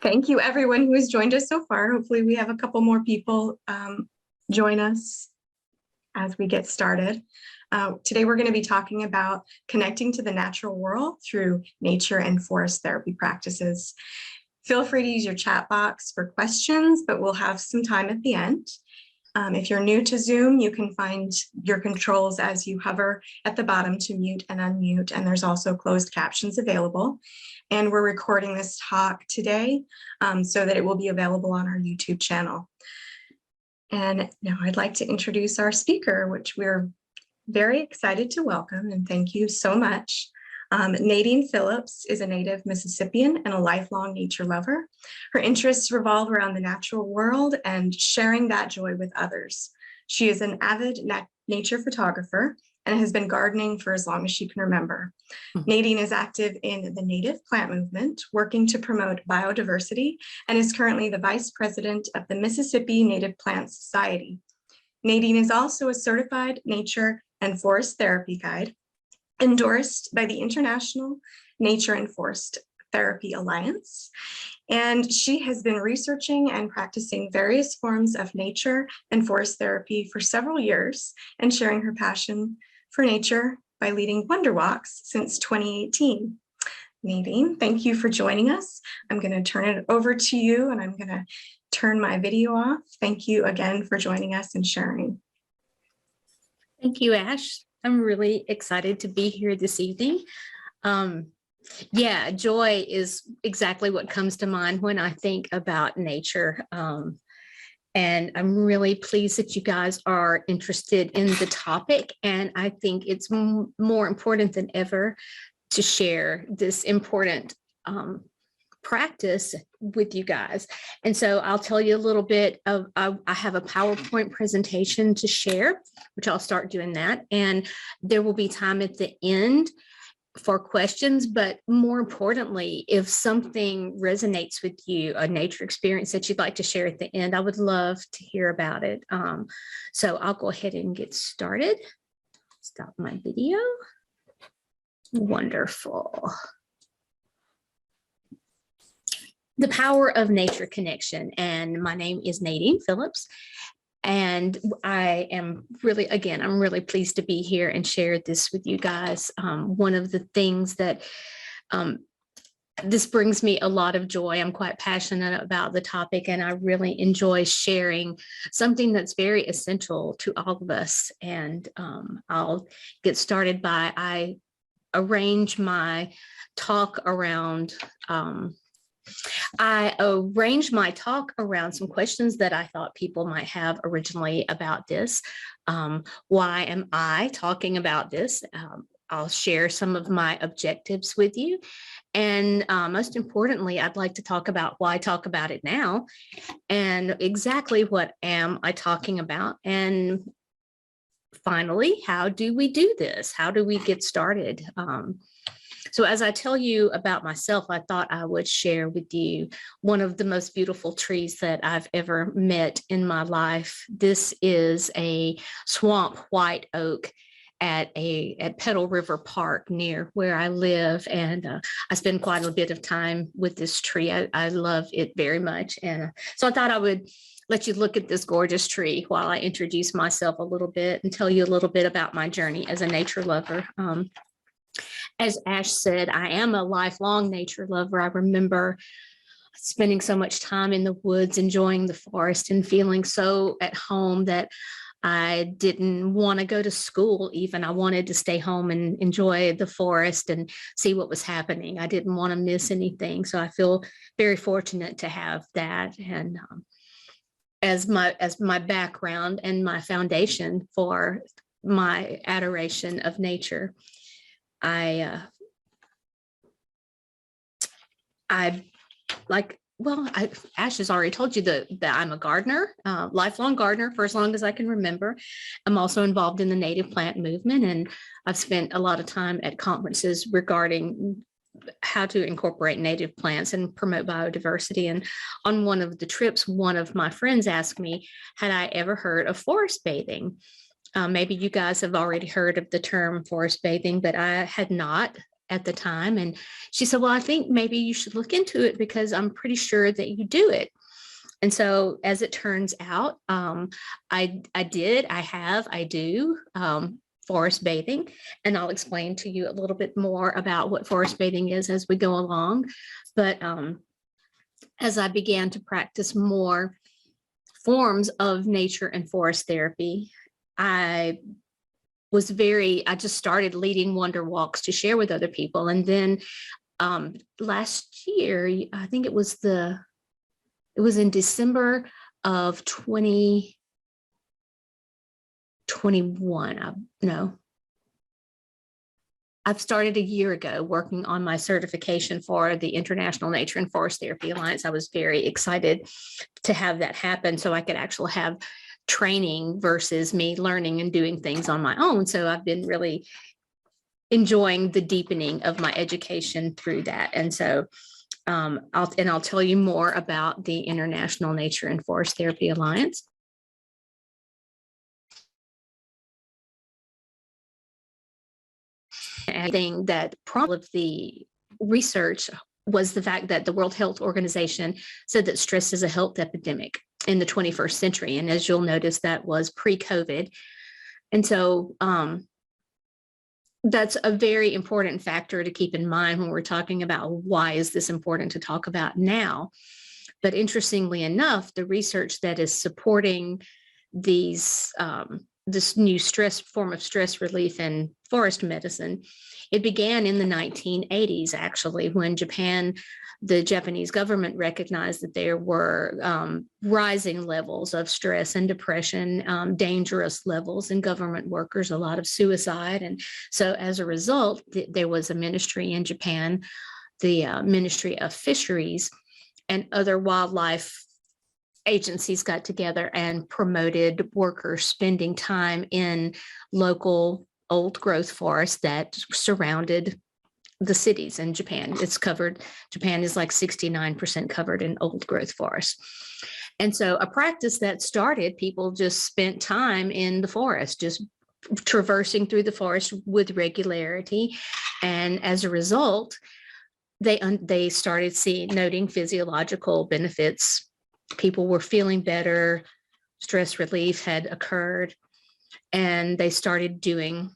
Thank you, everyone who has joined us so far. Hopefully we have a couple more people join us as we get started. Today, we're going to be talking about connecting to the natural world through nature and forest therapy practices. Feel free to use your chat box for questions, but we'll have some time at the end. If you're new to Zoom, you can find your controls as you hover at the bottom to mute and unmute, and there's also closed captions available. And we're recording this talk today so that it will be available on our YouTube channel. And now I'd like to introduce our speaker, which we're very excited to welcome, and thank you so much. Nadine Phillips is a native Mississippian and a lifelong nature lover. Her interests revolve around the natural world and sharing that joy with others. She is an avid nature photographer and has been gardening for as long as she can remember. Nadine is active in the native plant movement, working to promote biodiversity, and is currently the vice president of the Mississippi Native Plant Society. Nadine is also a certified nature and forest therapy guide, endorsed by the International Nature and Forest Therapy Alliance. And she has been researching and practicing various forms of nature and forest therapy for several years and sharing her passion for nature by leading wonderwalks since 2018. Nadine, thank you for joining us. I'm going to turn it over to you and I'm going to turn my video off. Thank you again for joining us and sharing. Thank you, Ash. I'm really excited to be here this evening. Yeah, joy is exactly what comes to mind when I think about nature. And I'm really pleased that you guys are interested in the topic. And I think it's more important than ever to share this important practice with you guys. And so I'll tell you a little bit of, I have a PowerPoint presentation to share, which I'll start doing that. And there will be time at the end for questions, but more importantly, if something resonates with you, a nature experience that you'd like to share at the end, I would love to hear about it. So I'll go ahead and get started. Stop my video. Wonderful. The power of nature connection. And my name is Nadine Phillips. And I am really, again, I'm really pleased to be here and share this with you guys. One of the things that this brings me a lot of joy. I'm quite passionate about the topic, and I really enjoy sharing something that's very essential to all of us. And I'll get started by, I arrange my talk around some questions that I thought people might have originally about this. Why am I talking about this? I'll share some of my objectives with you. And most importantly, I'd like to talk about why talk about it now and exactly what am I talking about. And finally, how do we do this? How do we get started? So as I tell you about myself, I thought I would share with you one of the most beautiful trees that I've ever met in my life. This is a swamp white oak at Petal River Park near where I live. And I spend quite a bit of time with this tree. I love it very much. And so I thought I would let you look at this gorgeous tree while I introduce myself a little bit and tell you a little bit about my journey as a nature lover. As Ash said, I am a lifelong nature lover. I remember spending so much time in the woods, enjoying the forest and feeling so at home that I didn't want to go to school even. I wanted to stay home and enjoy the forest and see what was happening. I didn't want to miss anything. So I feel very fortunate to have that. And as my background and my foundation for my adoration of nature. Ash has already told you that I'm a gardener, lifelong gardener for as long as I can remember. I'm also involved in the native plant movement, and I've spent a lot of time at conferences regarding how to incorporate native plants and promote biodiversity. And on one of the trips, one of my friends asked me, had I ever heard of forest bathing? Maybe you guys have already heard of the term forest bathing, but I had not. at the time. And she said, well, I think maybe you should look into it because I'm pretty sure that you do it. And so as it turns out, I do forest bathing, and I'll explain to you a little bit more about what forest bathing is as we go along. But as I began to practice more forms of nature and forest therapy, I just started leading wonder walks to share with other people. And then last year, I think it was in December of 2021. I've started a year ago working on my certification for the International Nature and Forest Therapy Alliance. I was very excited to have that happen so I could actually have training versus me learning and doing things on my own. So I've been really enjoying the deepening of my education through that. And so I'll tell you more about the International Nature and Forest Therapy Alliance. I think that probably the research was the fact that the World Health Organization said that stress is a health epidemic in the 21st century. And as you'll notice, that was pre-COVID. And so that's a very important factor to keep in mind when we're talking about why is this important to talk about now. But interestingly enough, the research that is supporting these this new form of stress relief in forest medicine, it began in the 1980s, actually, when the Japanese government recognized that there were rising levels of stress and depression, dangerous levels in government workers, a lot of suicide. And so as a result, there was a ministry in Japan, the Ministry of Fisheries, and other wildlife agencies got together and promoted workers spending time in local old growth forests that surrounded the cities in Japan. Japan is like 69% covered in old growth forests. And so a practice that started, people just spent time in the forest, just traversing through the forest with regularity. And as a result, they started noting physiological benefits. People were feeling better, stress relief had occurred, and they started taking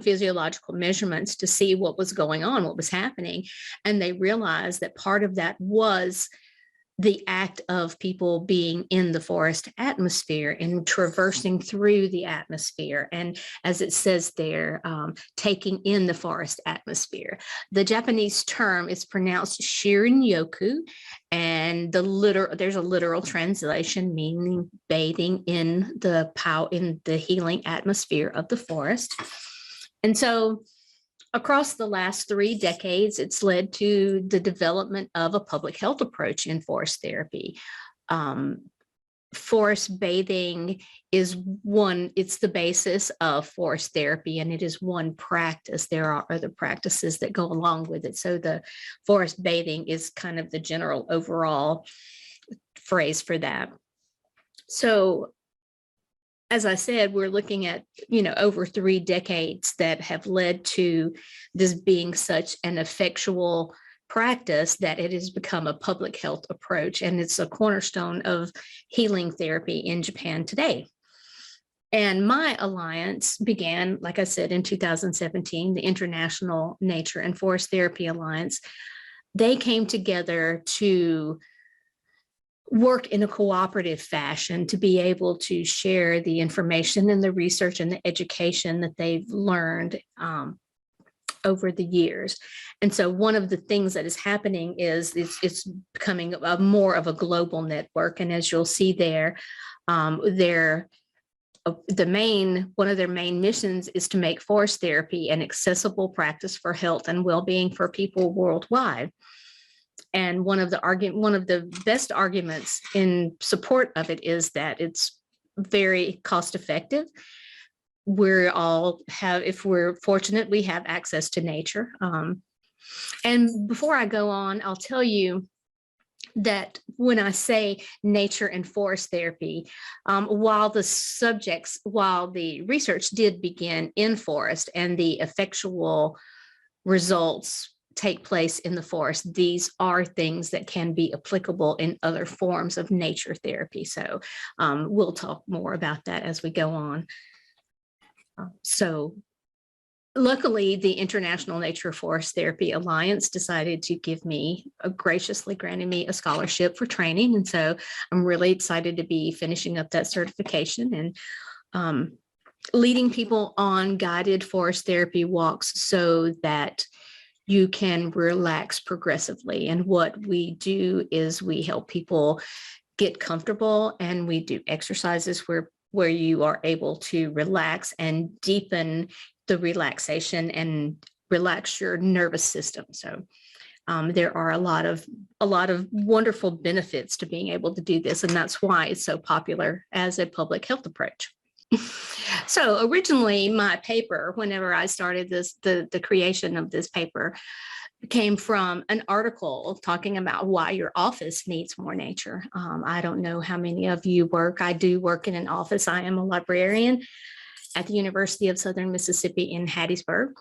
physiological measurements to see what was going on, what was happening. And they realized that part of that was the act of people being in the forest atmosphere and traversing through the atmosphere. And as it says there, taking in the forest atmosphere. The Japanese term is pronounced Shinrin-yoku, and there's a literal translation meaning bathing in the healing atmosphere of the forest. And so across the last 3 decades, it's led to the development of a public health approach in forest therapy. Forest bathing it's the basis of forest therapy, and it is one practice. There are other practices that go along with it. So the forest bathing is kind of the general overall phrase for that. So as I said, we're looking at, over 3 decades that have led to this being such an effectual practice that it has become a public health approach, and it's a cornerstone of healing therapy in Japan today. And my alliance began, like I said, in 2017, the International Nature and Forest Therapy Alliance. They came together to work in a cooperative fashion to be able to share the information and the research and the education that they've learned over the years. And so one of the things that is happening is it's becoming more of a global network. And as you'll see there, one of their main missions is to make forest therapy an accessible practice for health and well-being for people worldwide. And one of the best arguments in support of it is that it's very cost effective. If we're fortunate, we have access to nature. And before I go on, I'll tell you that when I say nature and forest therapy, while the research did begin in forest and the effectual results take place in the forest, these are things that can be applicable in other forms of nature therapy. So we'll talk more about that as we go on. So luckily, the International Nature Forest Therapy Alliance decided to graciously granted me a scholarship for training. And so I'm really excited to be finishing up that certification and leading people on guided forest therapy walks so that you can relax progressively. And what we do is we help people get comfortable, and we do exercises where you are able to relax and deepen the relaxation and relax your nervous system. So there are a lot of wonderful benefits to being able to do this, and that's why it's so popular as a public health approach. So originally, my paper, whenever I started the creation of this paper, came from an article talking about why your office needs more nature. I don't know how many of you work. I do work in an office. I am a librarian at the University of Southern Mississippi in Hattiesburg.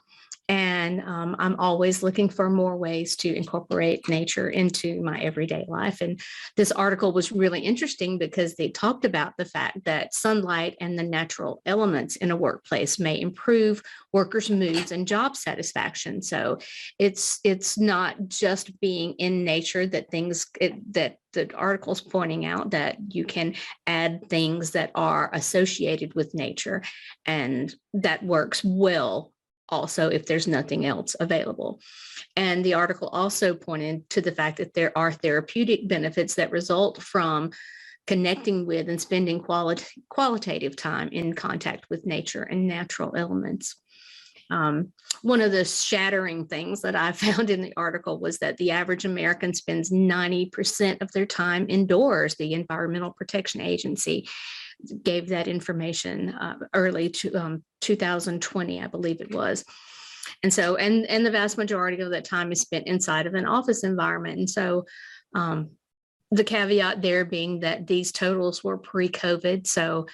And I'm always looking for more ways to incorporate nature into my everyday life. And this article was really interesting because they talked about the fact that sunlight and the natural elements in a workplace may improve workers' moods and job satisfaction. So it's not just being in nature that the article's pointing out that you can add things that are associated with nature, and that works well also if there's nothing else available. And the article also pointed to the fact that there are therapeutic benefits that result from connecting with and spending qualitative time in contact with nature and natural elements. One of the shattering things that I found in the article was that the average American spends 90% of their time indoors. The Environmental Protection Agency gave that information early to 2020, I believe it was. And so, and the vast majority of that time is spent inside of an office environment. And so the caveat there being that these totals were pre-COVID. So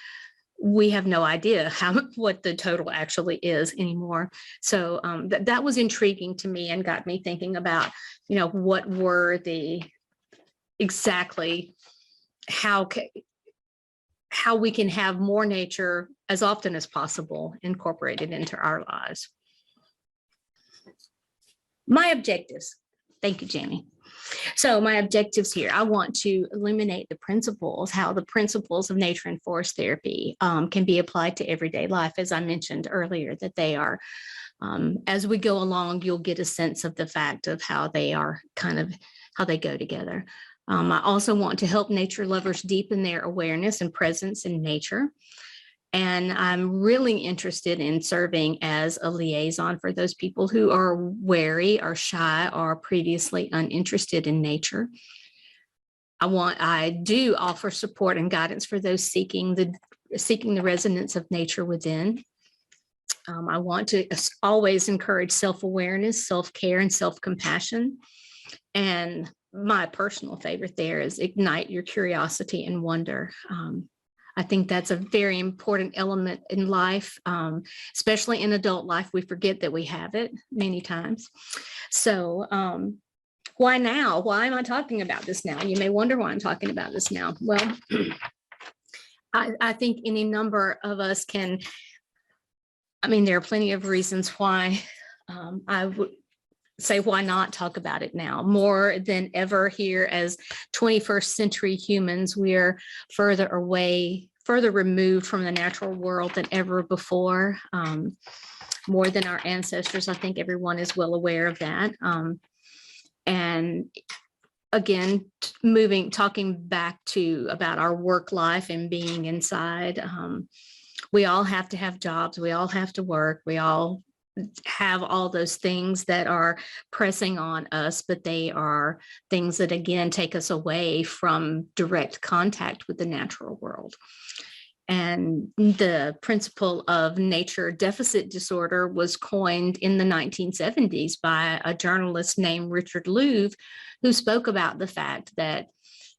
we have no idea what the total actually is anymore. So that was intriguing to me and got me thinking about, what were exactly how we can have more nature as often as possible incorporated into our lives. My objectives. Thank you, Jamie. So my objectives here, I want to illuminate the principles, how the principles of nature and forest therapy can be applied to everyday life. As I mentioned earlier, that they are, as we go along, you'll get a sense of the fact of how they are how they go together. I also want to help nature lovers deepen their awareness and presence in nature. And I'm really interested in serving as a liaison for those people who are wary or shy or previously uninterested in nature. I do offer support and guidance for those seeking the resonance of nature within. I want to always encourage self-awareness, self-care, and self-compassion. And my personal favorite there is ignite your curiosity and wonder. I think that's a very important element in life, especially in adult life. We forget that we have it many times. So why now? Why am I talking about this now? You may wonder why I'm talking about this now. Well, I think any number of us can, there are plenty of reasons why I would say, why not talk about it now? More than ever here as 21st century humans, we're further removed from the natural world than ever before, more than our ancestors. I think everyone is well aware of that. And again, talking back to about our work life and being inside, we all have to have jobs, we all have to work, we all have all those things that are pressing on us, but they are things that again take us away from direct contact with the natural world. And the principle of nature deficit disorder was coined in the 1970s by a journalist named Richard Louv, who spoke about the fact that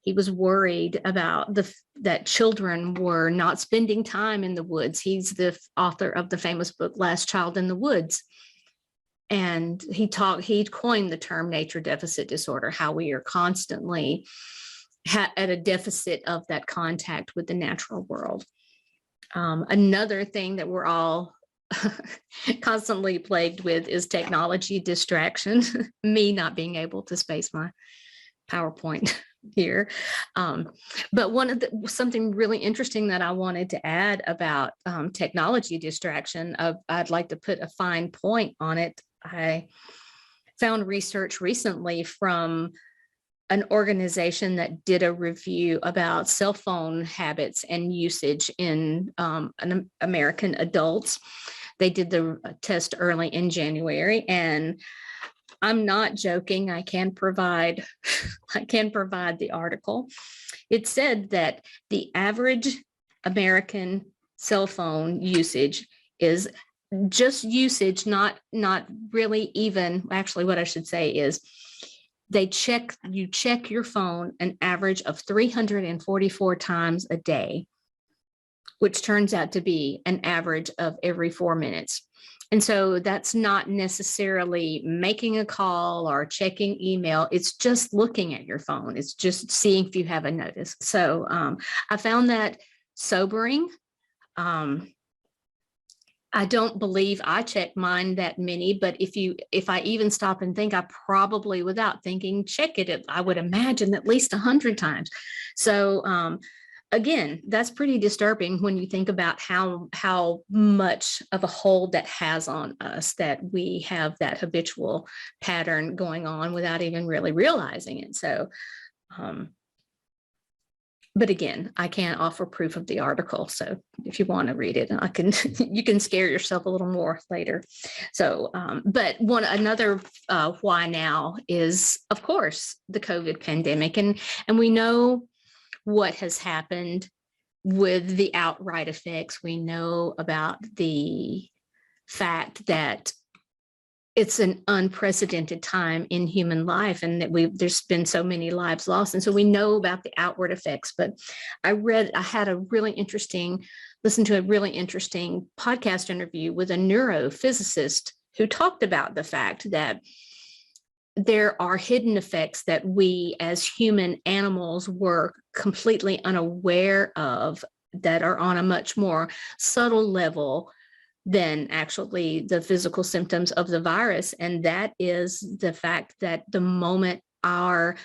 he was worried about that children were not spending time in the woods. He's the author of the famous book, Last Child in the Woods. And he coined the term nature deficit disorder, how we are constantly at a deficit of that contact with the natural world. Another thing that we're all constantly plagued with is technology distraction, me not being able to space my PowerPoint here. But something really interesting that I wanted to add about technology distraction, I'd like to put a fine point on it. I found research recently from an organization that did a review about cell phone habits and usage in American adults. They did the test early in January, and I'm not joking. I can provide the article. It said that the average American cell phone usage is just usage, not really even, actually what I should say is you check your phone an average of 344 times a day, which turns out to be an average of every 4 minutes. And so that's not necessarily making a call or checking email. It's just looking at your phone. It's just seeing if you have a notice. So I found that sobering. I don't believe I check mine that many, but if I even stop and think, I probably, without thinking, check it. I would imagine at least 100 times. So again, that's pretty disturbing when you think about how much of a hold that has on us, that we have that habitual pattern going on without even really realizing it. So, but again, I can't offer proof of the article. So if you want to read it, you can scare yourself a little more later. So, but another why now is, of course, the COVID pandemic. And we know what has happened with the outright effects. We know about the fact that it's an unprecedented time in human life, and that there's been so many lives lost. And so we know about the outward effects, but I listened to a really interesting podcast interview with a neurophysicist who talked about the fact that there are hidden effects that we as human animals were completely unaware of, that are on a much more subtle level than actually the physical symptoms of the virus. And that is the fact that the moment our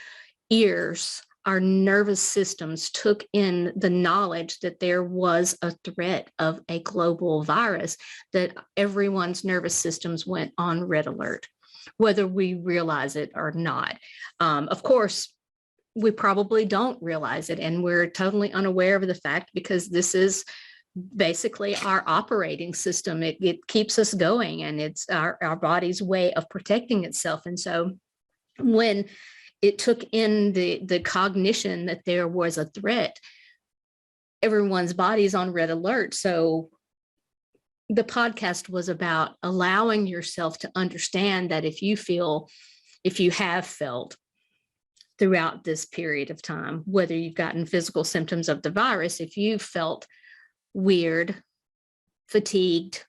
nervous systems took in the knowledge that there was a threat of a global virus, that everyone's nervous systems went on red alert, whether we realize it or not. Of course, we probably don't realize it, and we're totally unaware of the fact, because this is basically our operating system. It keeps us going, and it's our body's way of protecting itself. And so when it took in the cognition that there was a threat, everyone's body's on red alert. So the podcast was about allowing yourself to understand that if you have felt throughout this period of time, whether you've gotten physical symptoms of the virus, if you've felt weird, fatigued,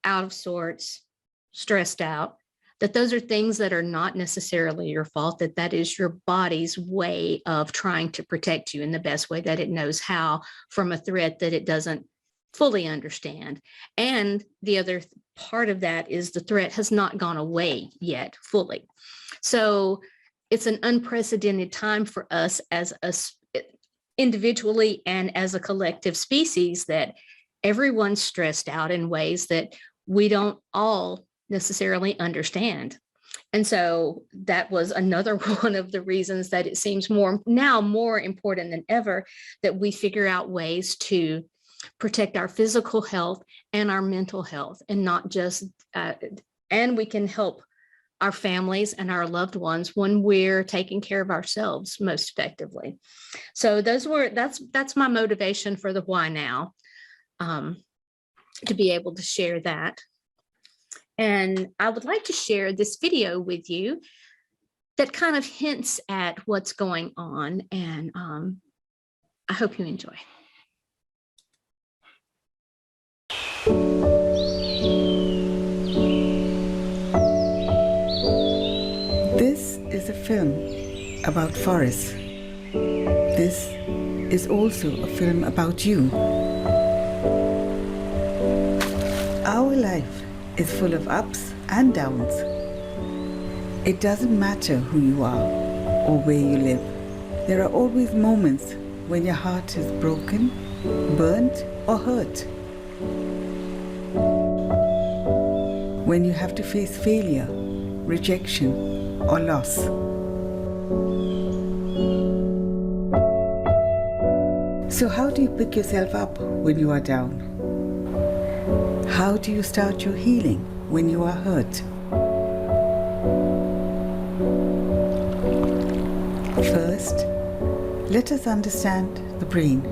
out of sorts, stressed out, that those are things that are not necessarily your fault, that is your body's way of trying to protect you in the best way that it knows how, from a threat that it doesn't fully understand. And the other part of that is the threat has not gone away yet fully. So it's an unprecedented time for us as individually and as a collective species, that everyone's stressed out in ways that we don't all necessarily understand. And so that was another one of the reasons that it seems more important than ever that we figure out ways to protect our physical health and our mental health, and not just, and we can help our families and our loved ones when we're taking care of ourselves most effectively. So that's my motivation for the why now. to be able to share that. And I would like to share this video with you that kind of hints at what's going on. And I hope you enjoy. This is a film about forests. This is also a film about you. Our life is full of ups and downs. It doesn't matter who you are or where you live. There are always moments when your heart is broken, burnt, or hurt. When you have to face failure, rejection, or loss. So how do you pick yourself up when you are down? How do you start your healing when you are hurt? First, let us understand the brain.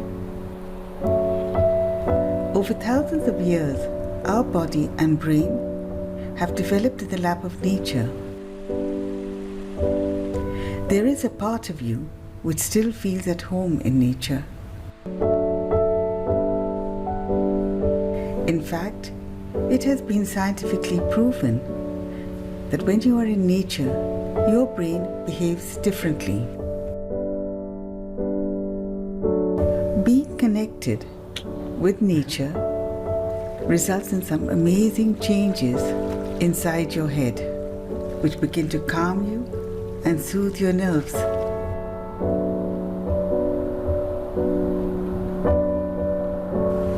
Over thousands of years, our body and brain have developed in the lap of nature. There is a part of you which still feels at home in nature. In fact, it has been scientifically proven that when you are in nature, your brain behaves differently. Being connected with nature results in some amazing changes inside your head, which begin to calm you and soothe your nerves.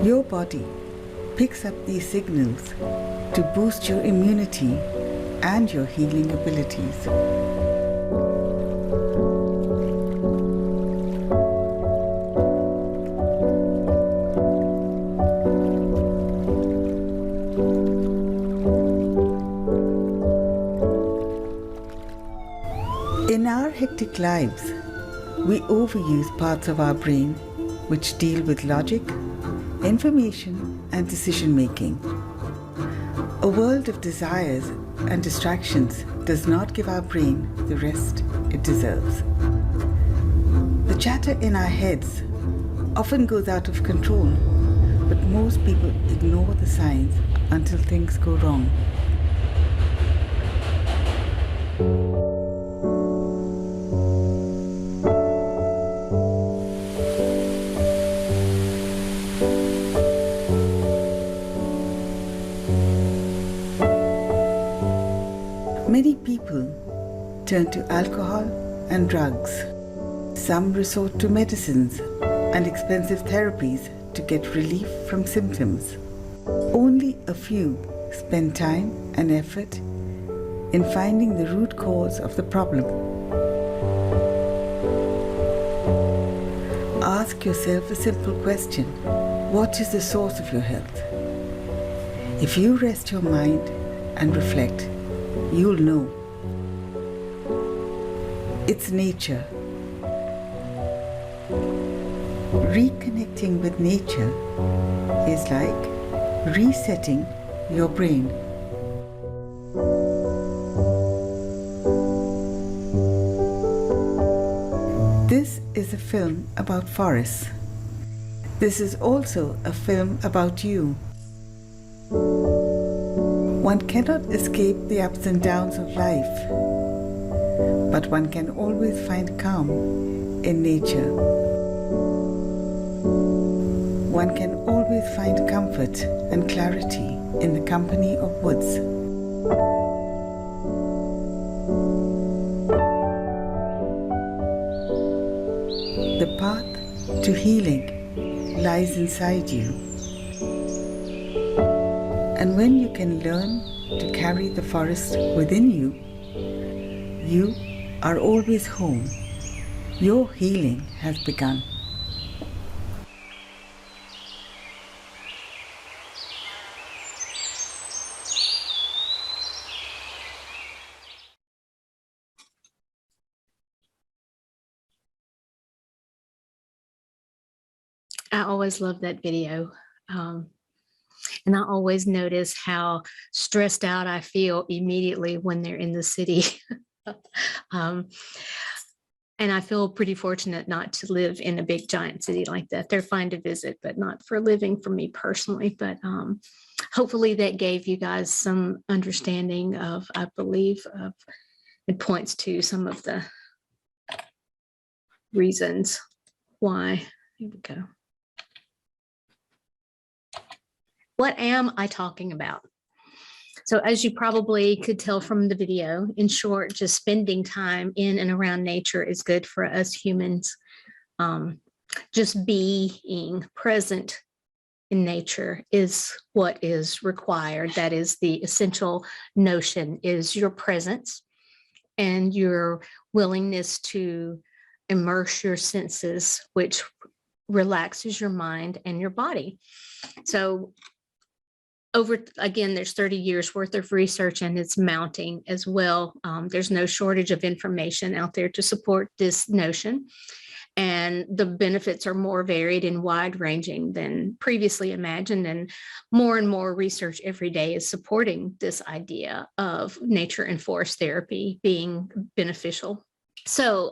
Your body picks up these signals to boost your immunity and your healing abilities. In our hectic lives, we overuse parts of our brain which deal with logic, information, and decision-making. A world of desires and distractions does not give our brain the rest it deserves. The chatter in our heads often goes out of control, but most people ignore the signs until things go wrong. Many people turn to alcohol and drugs. Some resort to medicines and expensive therapies to get relief from symptoms. Only a few spend time and effort in finding the root cause of the problem. Ask yourself a simple question: what is the source of your health? If you rest your mind and reflect, you'll know. It's nature. Reconnecting with nature is like resetting your brain. This is a film about forests. This is also a film about you. One cannot escape the ups and downs of life, but one can always find calm in nature. One can always find comfort and clarity in the company of woods. The path to healing lies inside you. And when you can learn to carry the forest within you, you are always home. Your healing has begun. I always love that video. And I always notice how stressed out I feel immediately when they're in the city. And I feel pretty fortunate not to live in a big giant city like that. They're fine to visit, but not for living for me personally. But hopefully that gave you guys some understanding of, I believe, it points to some of the reasons why. Here we go. What am I talking about? So as you probably could tell from the video, in short, just spending time in and around nature is good for us humans. Just being present in nature is what is required. That is the essential notion, is your presence and your willingness to immerse your senses, which relaxes your mind and your body. So again, there's 30 years worth of research, and it's mounting as well. There's no shortage of information out there to support this notion. And the benefits are more varied and wide ranging than previously imagined. And more research every day is supporting this idea of nature and forest therapy being beneficial. So,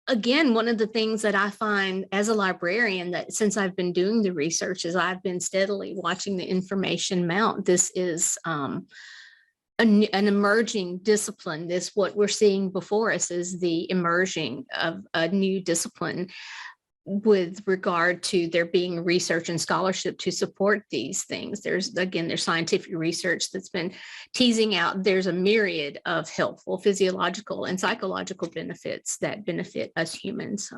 again, one of the things that I find as a librarian, that since I've been doing the research, is I've been steadily watching the information mount. This is an emerging discipline. What we're seeing before us is the emerging of a new discipline with regard to there being research and scholarship to support these things. There's scientific research that's been teasing out there's a myriad of helpful physiological and psychological benefits that benefit us humans.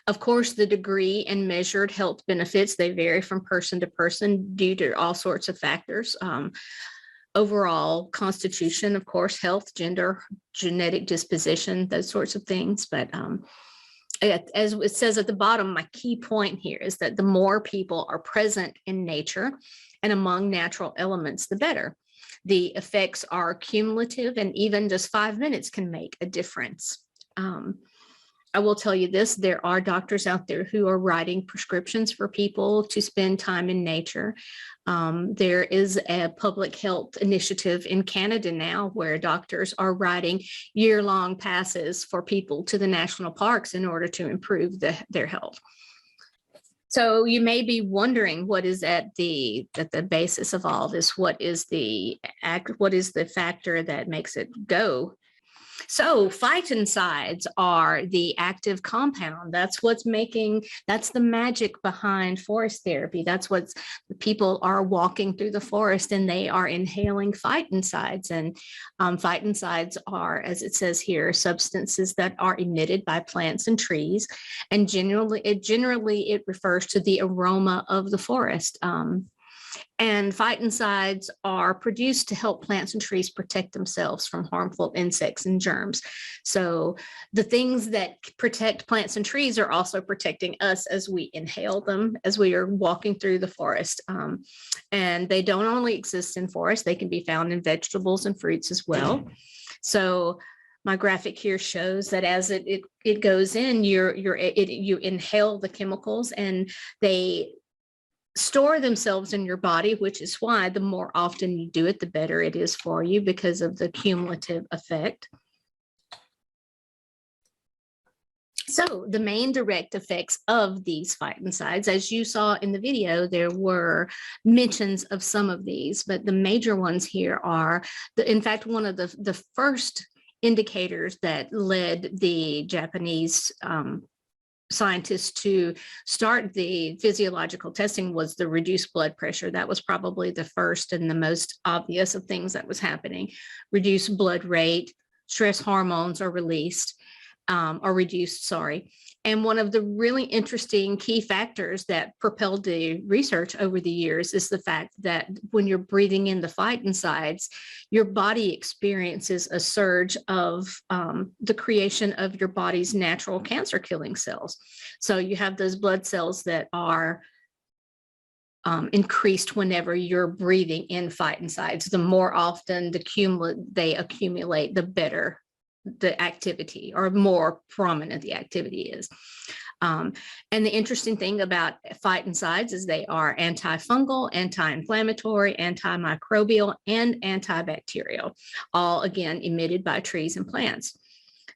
Of course, the degree and measured health benefits, they vary from person to person due to all sorts of factors. Overall constitution, of course, health, gender, genetic disposition, those sorts of things. But as it says at the bottom, my key point here is that the more people are present in nature and among natural elements, the better. The effects are cumulative, and even just 5 minutes can make a difference. I will tell you this, there are doctors out there who are writing prescriptions for people to spend time in nature. There is a public health initiative in Canada now where doctors are writing year-long passes for people to the national parks in order to improve their health. So you may be wondering what is at the basis of all this. What is the factor that makes it go? So phytoncides are the active compound. That's the magic behind forest therapy. That's what people are walking through the forest and they are inhaling phytoncides. And phytoncides are, as it says here, substances that are emitted by plants and trees. And generally it refers to the aroma of the forest. And phytoncides are produced to help plants and trees protect themselves from harmful insects and germs. So the things that protect plants and trees are also protecting us as we inhale them, as we are walking through the forest. And they don't only exist in forests, they can be found in vegetables and fruits as well. So my graphic here shows that as it goes in, you inhale the chemicals and they store themselves in your body, which is why the more often you do it, the better it is for you because of the cumulative effect. So the main direct effects of these phytoncides, as you saw in the video, there were mentions of some of these, but the major ones here are, in fact, one of the first indicators that led the Japanese scientists to start the physiological testing was the reduced blood pressure. That was probably the first and the most obvious of things that was happening. Reduced blood rate, stress hormones are released, or reduced, sorry. And one of the really interesting key factors that propelled the research over the years is the fact that when you're breathing in the phytoncides, your body experiences a surge of the creation of your body's natural cancer killing cells. So you have those blood cells that are increased whenever you're breathing in phytoncides. The more often they accumulate, the better the activity, or more prominent the activity is. And the interesting thing about phytoncides is they are antifungal, anti-inflammatory, antimicrobial, and antibacterial, all again emitted by trees and plants.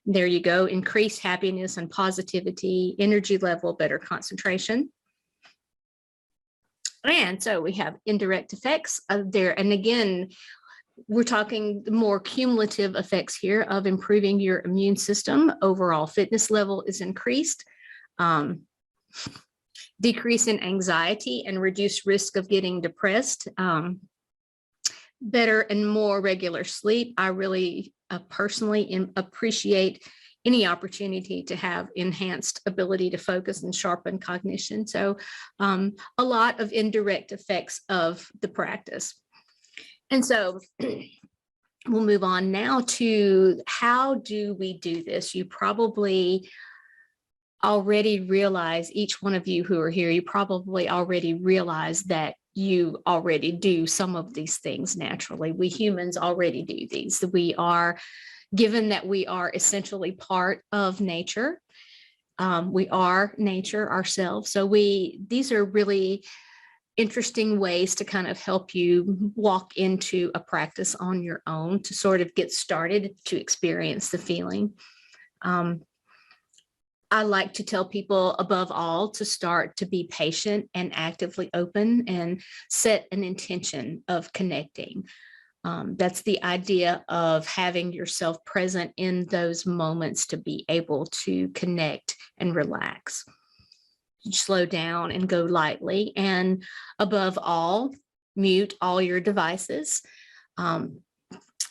There you go, increased happiness and positivity, energy level, better concentration. And so we have indirect effects there. And again, we're talking more cumulative effects here of improving your immune system. Overall fitness level is increased. Decrease in anxiety and reduced risk of getting depressed. Better and more regular sleep. I really personally appreciate any opportunity to have enhanced ability to focus and sharpen cognition. So a lot of indirect effects of the practice. And so we'll move on now to how do we do this? You probably already realize, each one of you who are here, you probably already realize that you already do some of these things naturally. We humans already do these. We are, given that we are essentially part of nature, we are nature ourselves. So these are really interesting ways to kind of help you walk into a practice on your own, to sort of get started, to experience the feeling. I like to tell people, above all, to start to be patient and actively open and set an intention of connecting. That's the idea of having yourself present in those moments to be able to connect and relax. Slow down and go lightly. And above all, mute all your devices.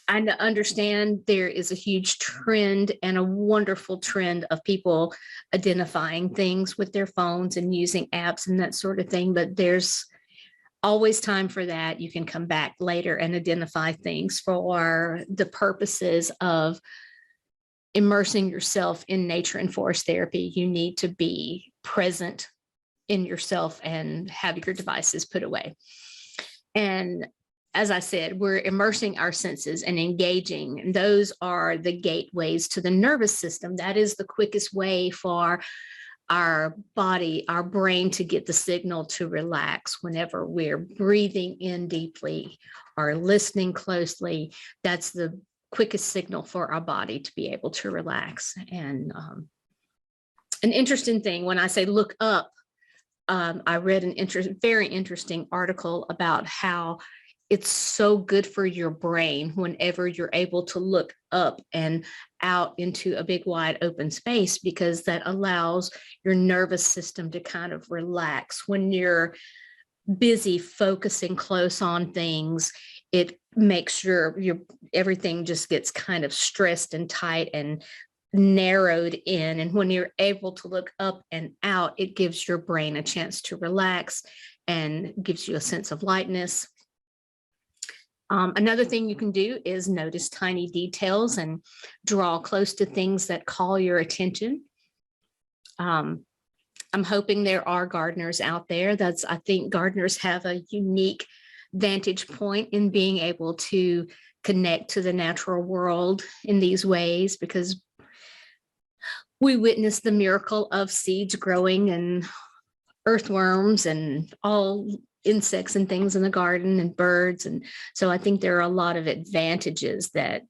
I understand there is a huge trend and a wonderful trend of people identifying things with their phones and using apps and that sort of thing, but there's always time for that. You can come back later and identify things for the purposes of immersing yourself in nature and forest therapy. You need to be present in yourself and have your devices put away. And as I said, we're immersing our senses and engaging. And those are the gateways to the nervous system. That is the quickest way for our body, our brain, to get the signal to relax. Whenever we're breathing in deeply or listening closely, that's the quickest signal for our body to be able to relax. And an interesting thing, when I say look up, I read an very interesting article about how it's so good for your brain whenever you're able to look up and out into a big wide open space, because that allows your nervous system to kind of relax. When you're busy focusing close on things, it makes sure everything just gets kind of stressed and tight and narrowed in. And when you're able to look up and out, it gives your brain a chance to relax and gives you a sense of lightness. Another thing you can do is notice tiny details and draw close to things that call your attention. I'm hoping there are gardeners out there. I think gardeners have a unique vantage point in being able to connect to the natural world in these ways, because we witness the miracle of seeds growing and earthworms and all insects and things in the garden and birds. And so I think there are a lot of advantages that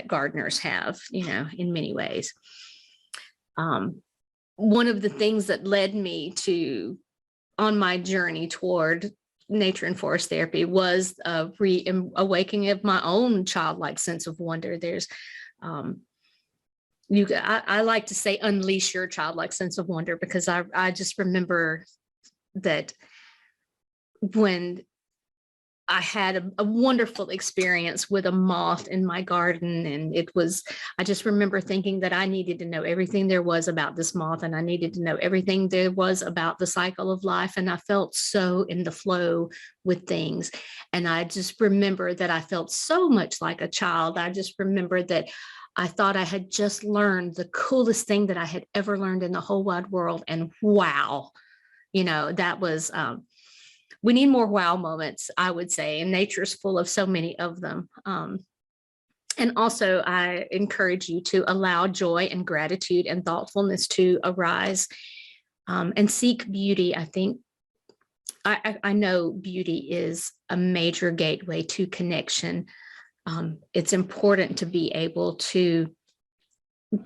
gardeners have, in many ways. One of the things that led me on my journey toward nature and forest therapy was a awakening of my own childlike sense of wonder. I like to say unleash your childlike sense of wonder, because I just remember that when I had a wonderful experience with a moth in my garden, and I just remember thinking that I needed to know everything there was about this moth, and I needed to know everything there was about the cycle of life. And I felt so in the flow with things. And I just remember that I felt so much like a child. I just remember that I thought I had just learned the coolest thing that I had ever learned in the whole wide world. And wow, that was, we need more wow moments, I would say, and nature's full of so many of them. And also, I encourage you to allow joy and gratitude and thoughtfulness to arise, and seek beauty. I think I know beauty is a major gateway to connection. It's important to be able to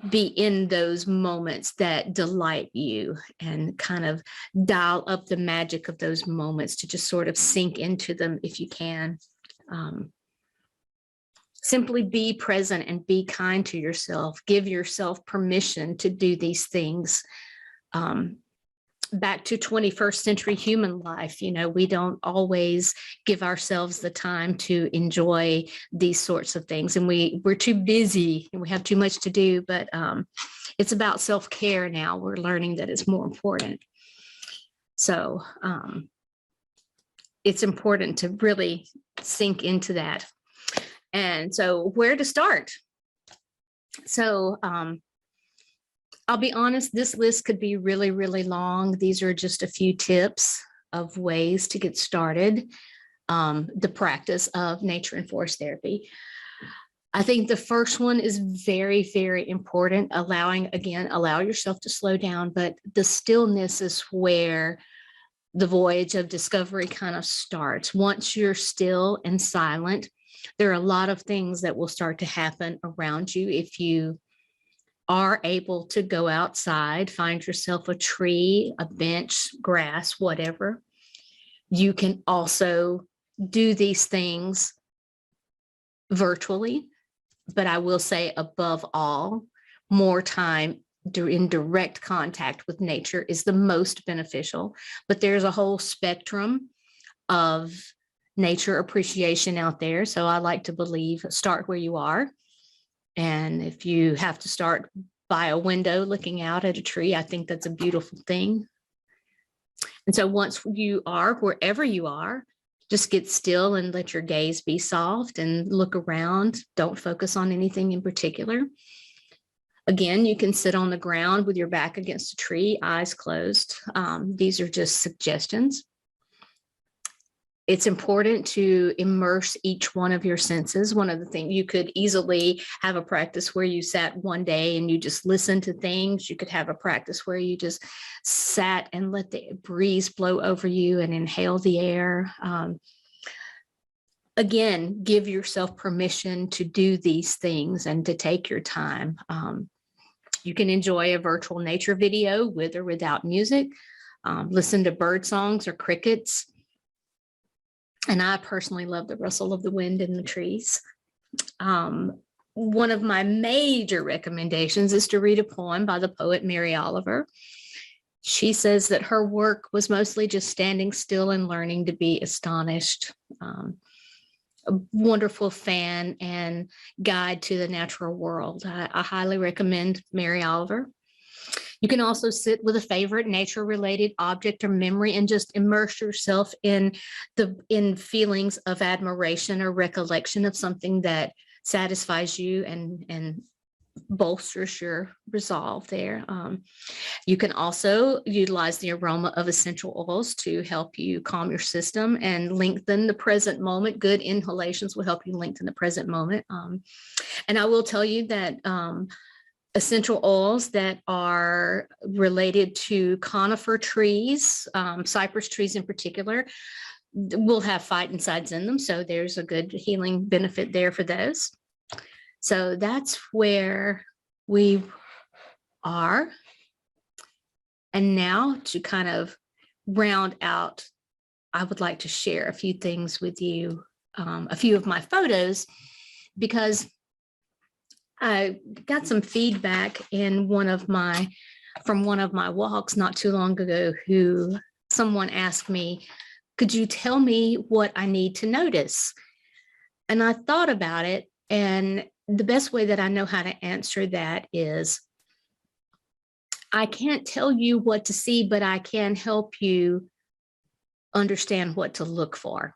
be in those moments that delight you and kind of dial up the magic of those moments to just sort of sink into them if you can. Simply be present and be kind to yourself. Give yourself permission to do these things. Back to 21st century human life, we don't always give ourselves the time to enjoy these sorts of things, and we're too busy and we have too much to do, but it's about self-care now. We're learning that it's more important. So it's important to really sink into that. And so where to start? So I'll be honest, this list could be really, really long. These are just a few tips of ways to get started, the practice of nature and forest therapy. I think the first one is very, very important. Allow yourself to slow down, but the stillness is where the voyage of discovery kind of starts. Once you're still and silent, there are a lot of things that will start to happen around you. If you are able to go outside, find yourself a tree, a bench, grass, whatever. You can also do these things virtually, but I will say above all, more time in direct contact with nature is the most beneficial. But there's a whole spectrum of nature appreciation out there. So I like to believe, start where you are. And if you have to start by a window looking out at a tree, I think that's a beautiful thing. And so once you are wherever you are, just get still and let your gaze be soft and look around. Don't focus on anything in particular. Again, you can sit on the ground with your back against a tree, eyes closed. These are just suggestions. It's important to immerse each one of your senses. One of the things, you could easily have a practice where you sat one day and you just listened to things. You could have a practice where you just sat and let the breeze blow over you and inhale the air. Again, give yourself permission to do these things and to take your time. You can enjoy a virtual nature video with or without music. Listen to bird songs or crickets. And I personally love the rustle of the wind in the trees. One of my major recommendations is to read a poem by the poet Mary Oliver. She says that her work was mostly just standing still and learning to be astonished. A wonderful fan and guide to the natural world. I highly recommend Mary Oliver. You can also sit with a favorite nature-related object or memory and just immerse yourself in feelings of admiration or recollection of something that satisfies you and bolsters your resolve there. You can also utilize the aroma of essential oils to help you calm your system and lengthen the present moment. Good inhalations will help you lengthen the present moment. And I will tell you that essential oils that are related to conifer trees, cypress trees in particular, will have phytoncides in them. So there's a good healing benefit there for those. So that's where we are. And now to kind of round out, I would like to share a few things with you, a few of my photos, because I got some feedback from one of my walks not too long ago, someone asked me, could you tell me what I need to notice? And I thought about it, and the best way that I know how to answer that is, I can't tell you what to see, but I can help you understand what to look for.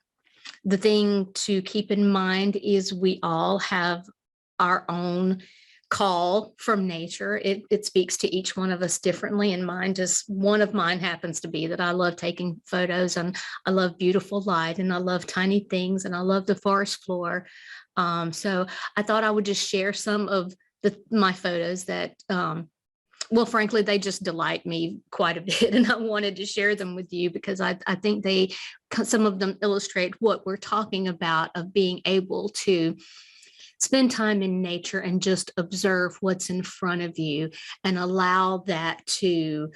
The thing to keep in mind is we all have our own call from nature. It speaks to each one of us differently. And one of mine happens to be that I love taking photos, and I love beautiful light, and I love tiny things, and I love the forest floor. So I thought I would just share some of my photos that, well, frankly, they just delight me quite a bit, and I wanted to share them with you because I think some of them illustrate what we're talking about, of being able to spend time in nature and just observe what's in front of you and allow that to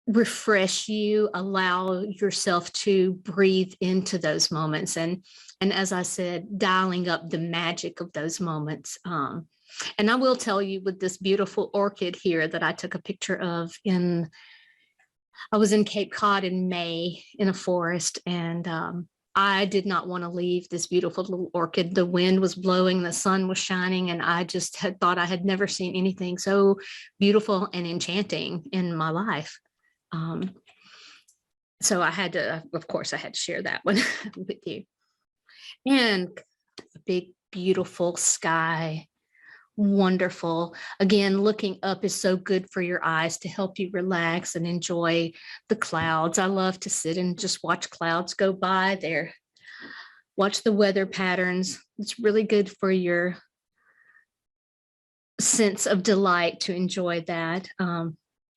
refresh you, allow yourself to breathe into those moments. And as I said, dialing up the magic of those moments. And I will tell you, with this beautiful orchid here that I took a picture of I was in Cape Cod in May in a forest, and I did not want to leave this beautiful little orchid. The wind was blowing, the sun was shining, and I just had thought I had never seen anything so beautiful and enchanting in my life. So I had to, of course, I had to share that one with you. And a big, beautiful sky. Wonderful. Again, looking up is so good for your eyes to help you relax and enjoy the clouds. I love to sit and just watch clouds go by there. Watch the weather patterns. It's really good for your sense of delight to enjoy that.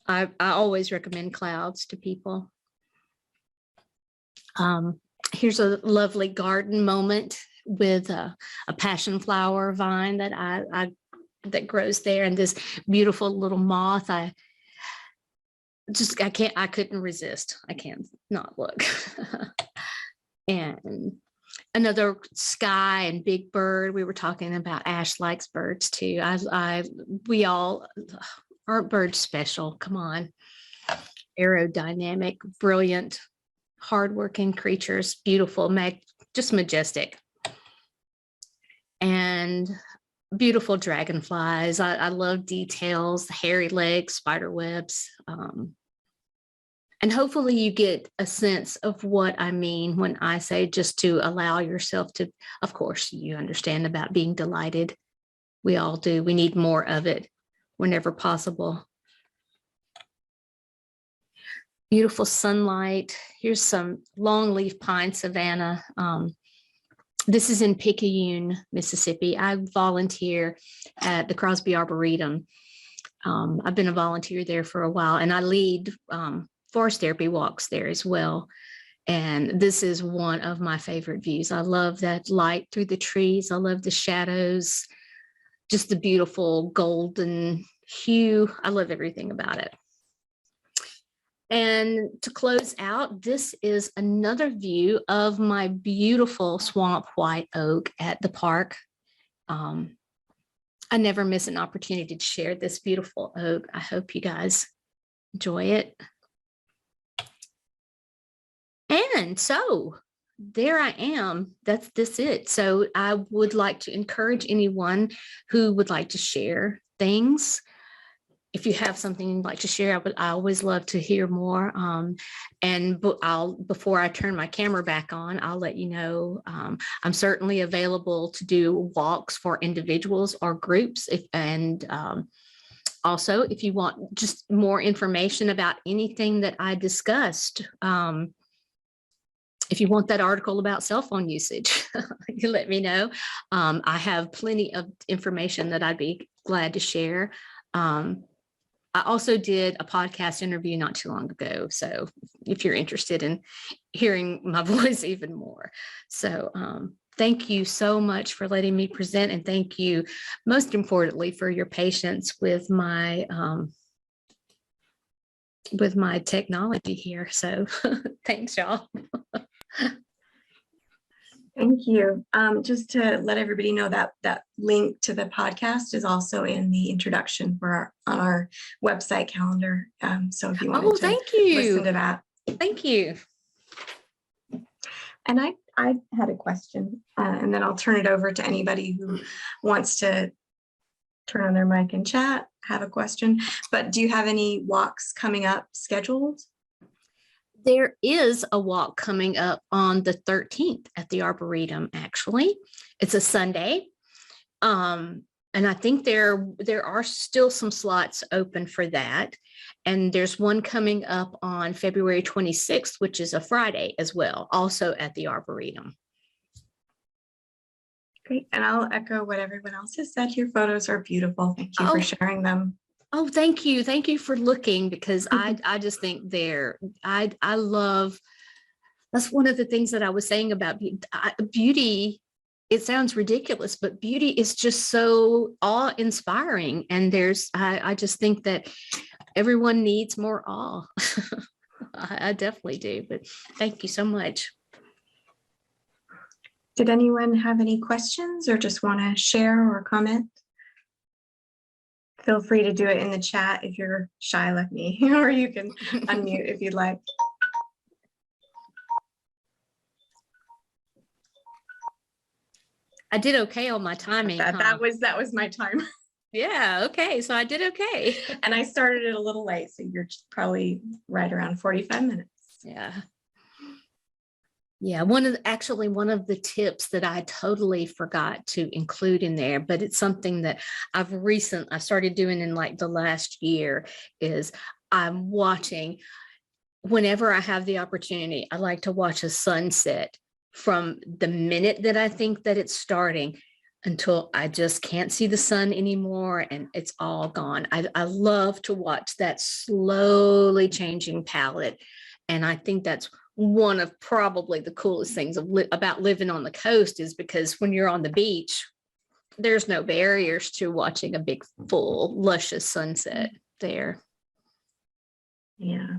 I always recommend clouds to people. Here's a lovely garden moment with a passion flower vine that that grows there, and this beautiful little moth. I couldn't resist. I can't not look. And another sky and big bird. We were talking about Ash likes birds too. We all aren't birds special. Come on. Aerodynamic, brilliant, hardworking creatures, beautiful, just majestic. And beautiful dragonflies. I love details, hairy legs, spider webs. And hopefully you get a sense of what I mean when I say just to allow yourself to, of course, you understand about being delighted. We all do. We need more of it whenever possible. Beautiful sunlight. Here's some longleaf pine savanna. This is in Picayune, Mississippi. I volunteer at the Crosby Arboretum. I've been a volunteer there for a while, and I lead forest therapy walks there as well. And this is one of my favorite views. I love that light through the trees. I love the shadows, just the beautiful golden hue. I love everything about it. And to close out, this is another view of my beautiful swamp white oak at the park. I never miss an opportunity to share this beautiful oak. I hope you guys enjoy it. And so there I am. That's it. So I would like to encourage anyone who would like to share things. If you have something you'd like to share, I always love to hear more. Before I turn my camera back on, I'll let you know I'm certainly available to do walks for individuals or groups. Also, if you want just more information about anything that I discussed, if you want that article about cell phone usage, you let me know. I have plenty of information that I'd be glad to share. I also did a podcast interview not too long ago. So if you're interested in hearing my voice even more. So thank you so much for letting me present. And thank you, most importantly, for your patience with my technology here. So thanks, y'all. Thank you. Just to let everybody know that link to the podcast is also in the introduction on our website calendar. So if you wanted to listen to that. Thank you. And I had a question, and then I'll turn it over to anybody who wants to turn on their mic and chat, have a question. But do you have any walks coming up scheduled? There is a walk coming up on the 13th at the Arboretum, actually. It's a Sunday. And I think there are still some slots open for that. And there's one coming up on February 26th, which is a Friday as well, also at the Arboretum. Great. And I'll echo what everyone else has said. Your photos are beautiful. Thank you for sharing them. Oh, thank you. Thank you for looking, because I just think I love, that's one of the things that I was saying about beauty. It sounds ridiculous, but beauty is just so awe-inspiring. And I just think that everyone needs more awe. I definitely do, but thank you so much. Did anyone have any questions or just want to share or comment? Feel free to do it in the chat if you're shy like me, or you can unmute if you'd like. I did okay on my timing. That was my time. Yeah, okay. So I did okay. And I started it a little late, so you're probably right around 45 minutes. Yeah. Yeah, one of the tips that I totally forgot to include in there, but it's something that I started doing in like the last year, is I'm watching, whenever I have the opportunity, I like to watch a sunset from the minute that I think that it's starting until I just can't see the sun anymore and it's all gone. I love to watch that slowly changing palette. And I think that's one of probably the coolest things about living on the coast, is because when you're on the beach, there's no barriers to watching a big, full, luscious sunset there. Yeah.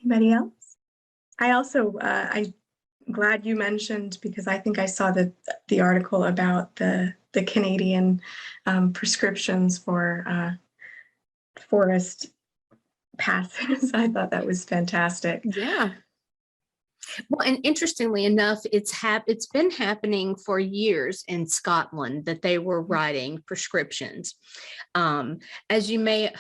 Anybody else? I also, I'm glad you mentioned, because I think I saw the article about the Canadian prescriptions for forest passes. I thought that was fantastic. Yeah. Well, and interestingly enough, it's been happening for years in Scotland, that they were writing prescriptions. As you may,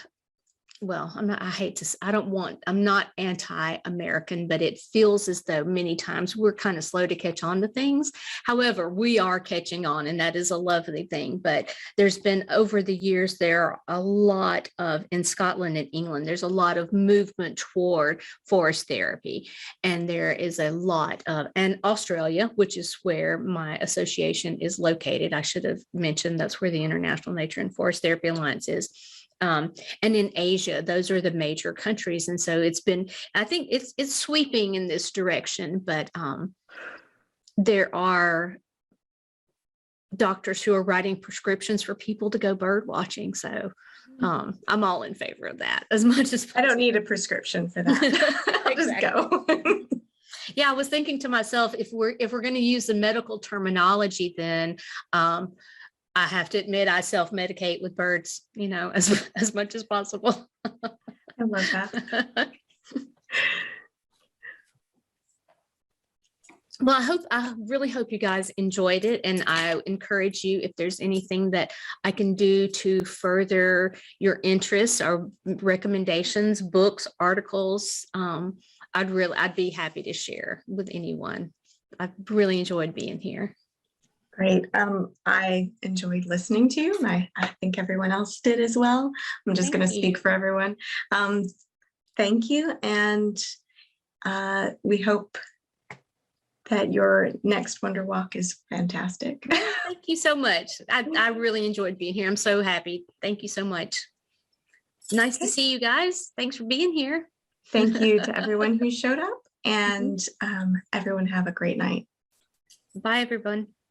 well, I'm not anti-American, but it feels as though many times we're kind of slow to catch on to things. However, we are catching on, and that is a lovely thing. But there's been, over the years, there are a lot of, in Scotland and England, there's a lot of movement toward forest therapy. And there is a lot of, and Australia, which is where my association is located. I should have mentioned that's where the International Nature and Forest Therapy Alliance is. And in Asia, those are the major countries. And so I think it's sweeping in this direction, but there are doctors who are writing prescriptions for people to go bird watching. So I'm all in favor of that as much as possible. I don't need a prescription for that. I'll just go. Yeah, I was thinking to myself, if we're going to use the medical terminology, then I have to admit, I self-medicate with birds, as much as possible. I love that. Well, I really hope you guys enjoyed it. And I encourage you, if there's anything that I can do to further your interests or recommendations, books, articles, I'd be happy to share with anyone. I've really enjoyed being here. Great. I enjoyed listening to you, and I think everyone else did as well. I'm just going to speak for everyone. Thank you. And we hope that your next Wonder Walk is fantastic. Thank you so much. I really enjoyed being here. I'm so happy. Thank you so much. Nice to see you guys. Thanks for being here. Thank you to everyone who showed up, and everyone have a great night. Bye, everyone.